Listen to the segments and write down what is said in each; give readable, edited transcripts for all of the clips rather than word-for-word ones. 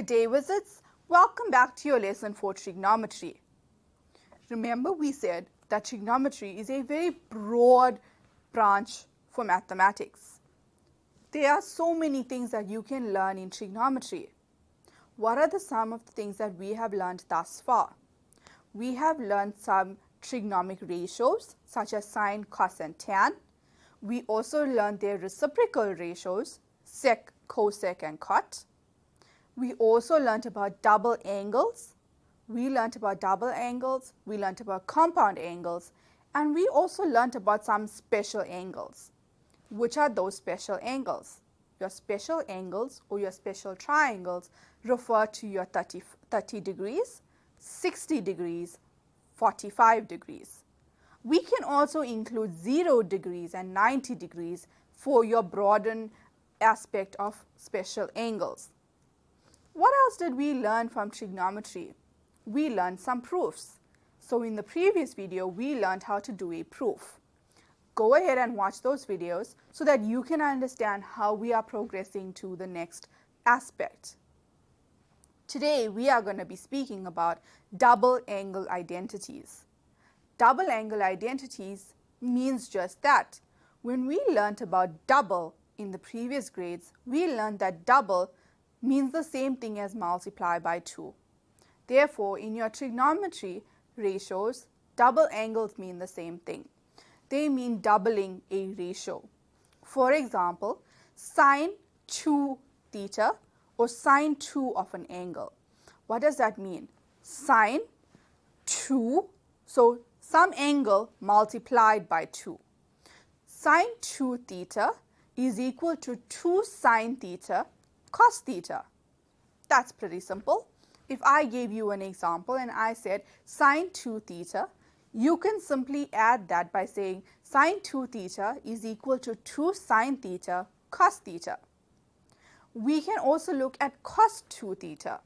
Good day, wizards. Welcome back to your lesson for trigonometry. Remember, we said that trigonometry is a very broad branch for mathematics. There are so many things that you can learn in trigonometry. What are some of the things that we have learned thus far? We have learned some trigonometric ratios such as sine, cos and tan. We also learned their reciprocal ratios, sec, cosec and cot. We also learnt about double angles. We learnt about compound angles, and we also learnt about some special angles. Which are those special angles? Your special angles or your special triangles refer to your 30 degrees, 60 degrees, 45 degrees. We can also include 0 degrees and 90 degrees for your broadened aspect of special angles. What else did we learn from trigonometry? We learned some proofs. So in the previous video, we learned how to do a proof. Go ahead and watch those videos so that you can understand how we are progressing to the next aspect. Today, we are going to be speaking about double angle identities. Double angle identities means just that. When we learnt about double in the previous grades, we learned that double means the same thing as multiply by 2. Therefore, in your trigonometry ratios, double angles mean the same thing. They mean doubling a ratio. For example, sine 2 theta or sine 2 of an angle. What does that mean? Sine 2, so some angle multiplied by 2. Sine 2 theta is equal to 2 sine theta cos theta. That's pretty simple. If I gave you an example and I said sine 2 theta, you can simply add that by saying sine 2 theta is equal to 2 sine theta cos theta. We can also look at cos 2 theta.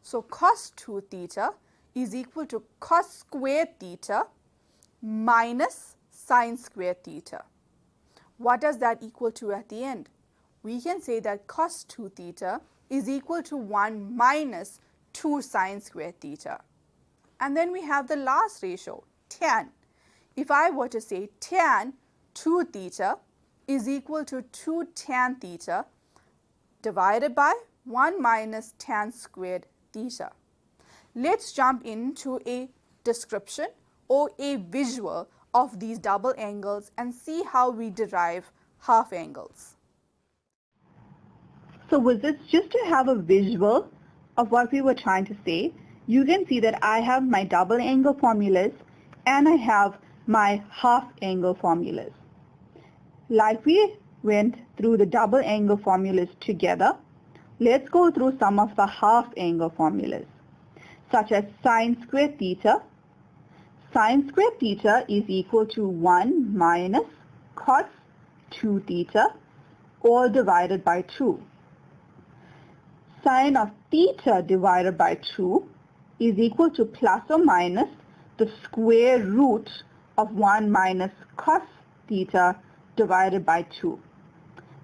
So cos 2 theta is equal to cos squared theta minus sine squared theta. What does that equal to at the end? We can say that cos 2 theta is equal to 1 minus 2 sine squared theta. And then we have the last ratio, tan. If I were to say tan 2 theta is equal to 2 tan theta divided by 1 minus tan squared theta. Let's jump into a description or a visual of these double angles and see how we derive half angles. So wizards, just to have a visual of what we were trying to say, you can see that I have my double angle formulas and I have my half angle formulas. Like we went through the double angle formulas together, let's go through some of the half angle formulas, such as sine squared theta. Sine squared theta is equal to 1 minus cos 2 theta all divided by 2. Sine of theta divided by 2 is equal to plus or minus the square root of 1 minus cos theta divided by 2.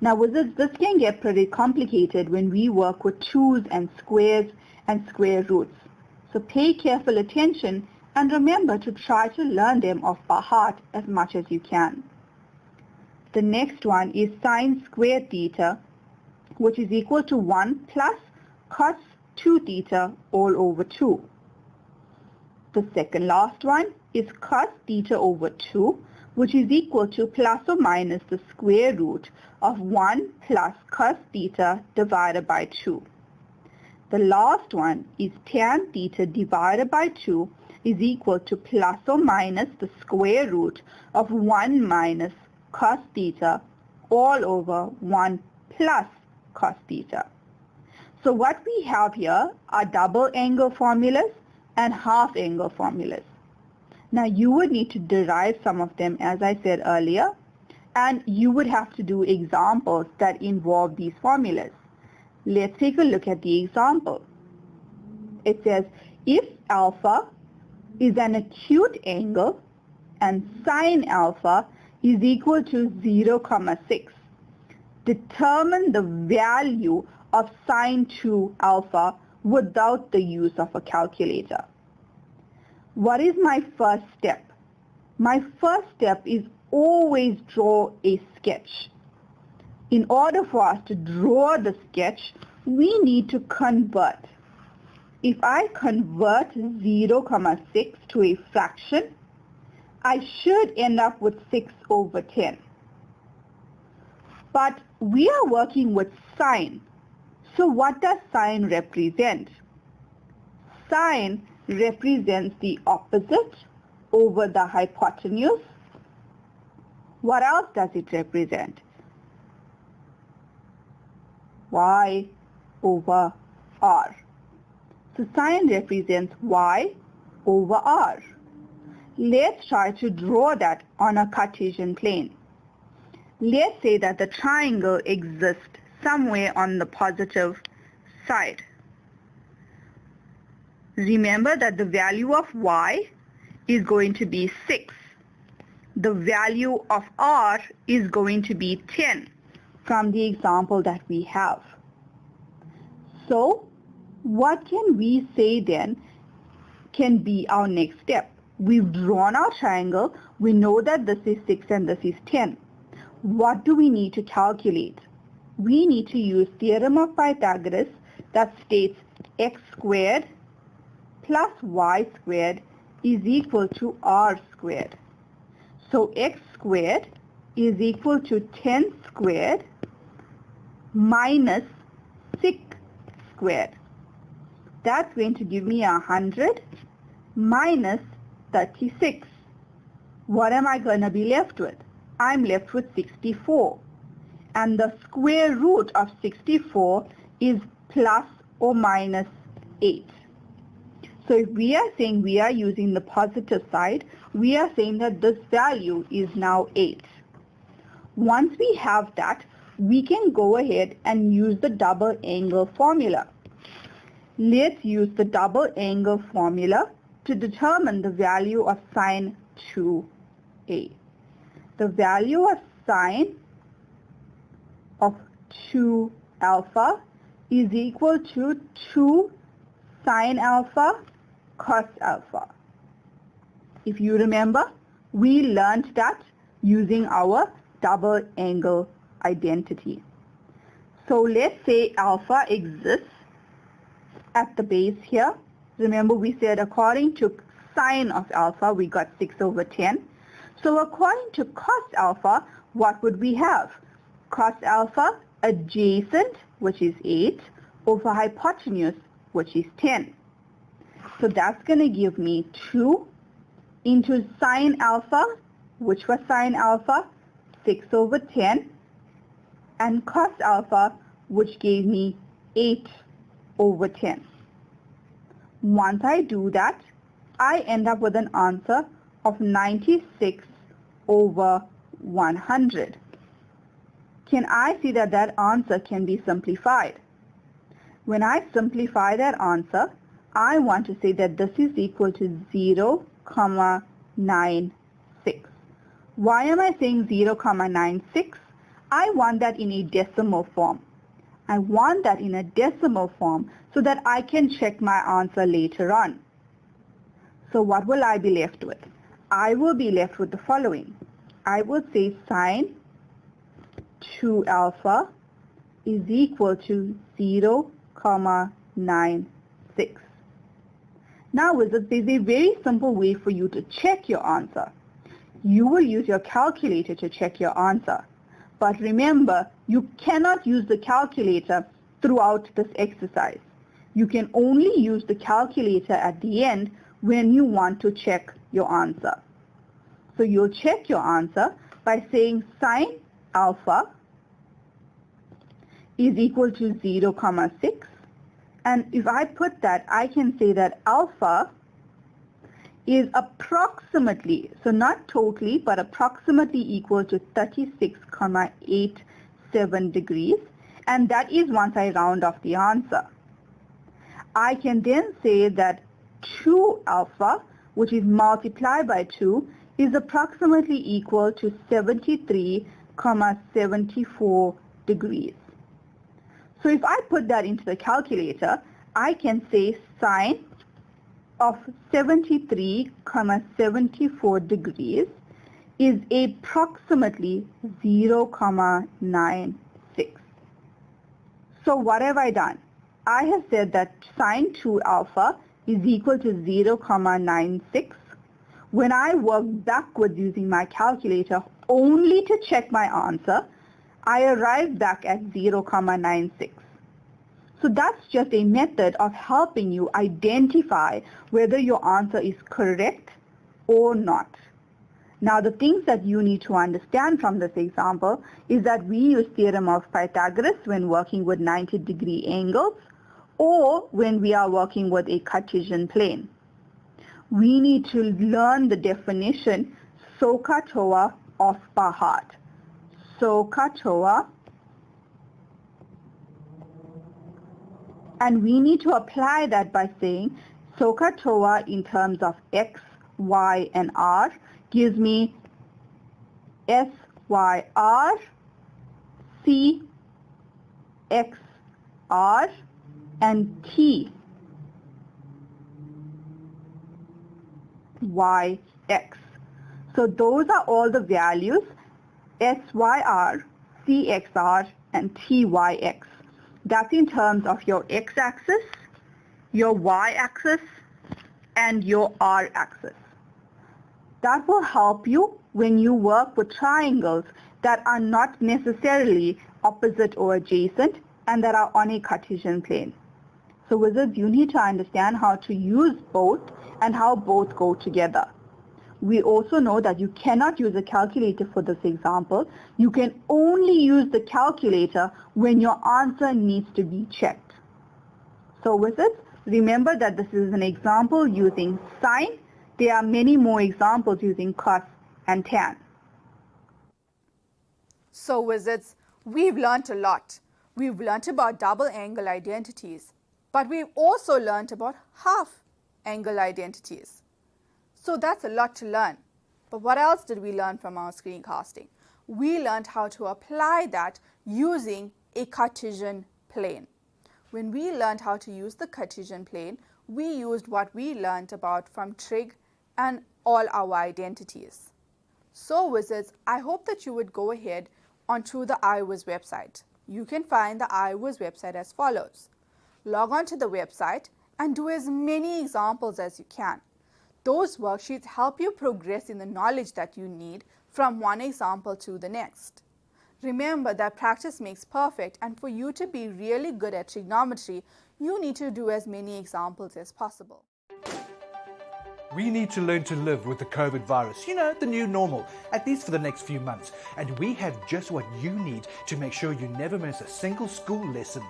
Now wizards, this can get pretty complicated when we work with 2's and square roots. So pay careful attention and remember to try to learn them off by heart as much as you can. The next one is sine squared theta, which is equal to 1 plus cos 2 theta all over 2. The second last one is cos theta over 2, which is equal to plus or minus the square root of 1 plus cos theta divided by 2. The last one is tan theta divided by 2 is equal to plus or minus the square root of 1 minus cos theta all over 1 plus cos theta. So what we have here are double angle formulas and half angle formulas. Now you would need to derive some of them, as I said earlier, and you would have to do examples that involve these formulas. Let's take a look at the example. It says if alpha is an acute angle and sine alpha is equal to 0,6, determine the value of sine 2 alpha without the use of a calculator. What is my first step? My first step is always draw a sketch. In order for us to draw the sketch, we need to convert. If I convert 0,6 to a fraction, I should end up with 6 over 10. But we are working with sine. So what does sine represent? Sine represents the opposite over the hypotenuse. What else does it represent? Y over R. So sine represents y over r. Let's try to draw that on a Cartesian plane. Let's say that the triangle exists somewhere on the positive side. Remember that the value of y is going to be 6. The value of r is going to be 10 from the example that we have. So, what can we say then can be our next step? We've drawn our triangle. We know that this is 6 and this is 10. What do we need to calculate? We need to use theorem of Pythagoras that states x squared plus y squared is equal to r squared. So x squared is equal to 10 squared minus 6 squared. That's going to give me 100 minus 36. What am I going to be left with? I'm left with 64. And the square root of 64 is plus or minus 8. So if we are saying we are using the positive side, we are saying that this value is now 8. Once we have that, we can go ahead and use the double angle formula. Let's use the double angle formula to determine the value of sine 2a. The value of sine of 2 alpha is equal to 2 sine alpha cos alpha. If you remember, we learned that using our double angle identity. So let's say alpha exists at the base here. Remember we said according to sine of alpha we got 6 over 10. So according to cos alpha, what would we have? Cos alpha adjacent, which is 8, over hypotenuse, which is 10. So that's going to give me 2 into sine alpha, which was sine alpha, 6 over 10, and cos alpha, which gave me 8 over 10. Once I do that, I end up with an answer of 96 over 100. Can I see that that answer can be simplified? When I simplify that answer, I want to say that this is equal to 0,96. Why am I saying 0,96? I want that in a decimal form. I want that in a decimal form so that I can check my answer later on. So what will I be left with? I will be left with the following. I will say sine 2 alpha is equal to 0,96. Now there's a very simple way for you to check your answer. You will use your calculator to check your answer. But remember, you cannot use the calculator throughout this exercise. You can only use the calculator at the end when you want to check your answer. So you'll check your answer by saying sine alpha is equal to 0,6. And if I put that, I can say that alpha is approximately, so not totally, but approximately equal to 36,87 degrees. And that is once I round off the answer. I can then say that 2 alpha, which is multiplied by 2, is approximately equal to 73,74 degrees. So if I put that into the calculator, I can say sine of 73,74 degrees is approximately 0,96. So what have I done? I have said that sine 2 alpha is equal to 0,96. When I work backwards using my calculator only to check my answer, I arrive back at 0,96. So that's just a method of helping you identify whether your answer is correct or not. Now the things that you need to understand from this example is that we use theorem of Pythagoras when working with 90-degree angles or when we are working with a Cartesian plane. We need to learn the definition SOHCAHTOA off by heart. SOHCAHTOA. And we need to apply that by saying SOHCAHTOA in terms of x, y, and r gives me SYR, CXR, and TYX. So those are all the values, SYR, CXR, and TYX. That's in terms of your x-axis, your y-axis, and your r-axis. That will help you when you work with triangles that are not necessarily opposite or adjacent and that are on a Cartesian plane. So wizards, you need to understand how to use both and how both go together. We also know that you cannot use a calculator for this example. You can only use the calculator when your answer needs to be checked. So wizards, remember that this is an example using sine. There are many more examples using cos and tan. So wizards, we've learnt a lot. We've learnt about double angle identities, but we've also learnt about half angle identities. So that's a lot to learn. But what else did we learn from our screencasting? We learned how to apply that using a Cartesian plane. When we learned how to use the Cartesian plane, we used what we learned about from trig and all our identities. So wizards, I hope that you would go ahead onto the iWhiz website. You can find the iWhiz website as follows. Log on to the website and do as many examples as you can. Those worksheets help you progress in the knowledge that you need from one example to the next. Remember that practice makes perfect, and for you to be really good at trigonometry, you need to do as many examples as possible. We need to learn to live with the COVID virus, the new normal, at least for the next few months. And we have just what you need to make sure you never miss a single school lesson.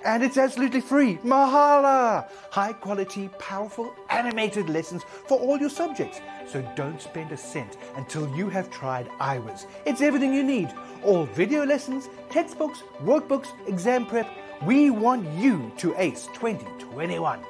And it's absolutely free, mahala! High quality, powerful, animated lessons for all your subjects. So don't spend a cent until you have tried iWhiz. It's everything you need. All video lessons, textbooks, workbooks, exam prep. We want you to ace 2021.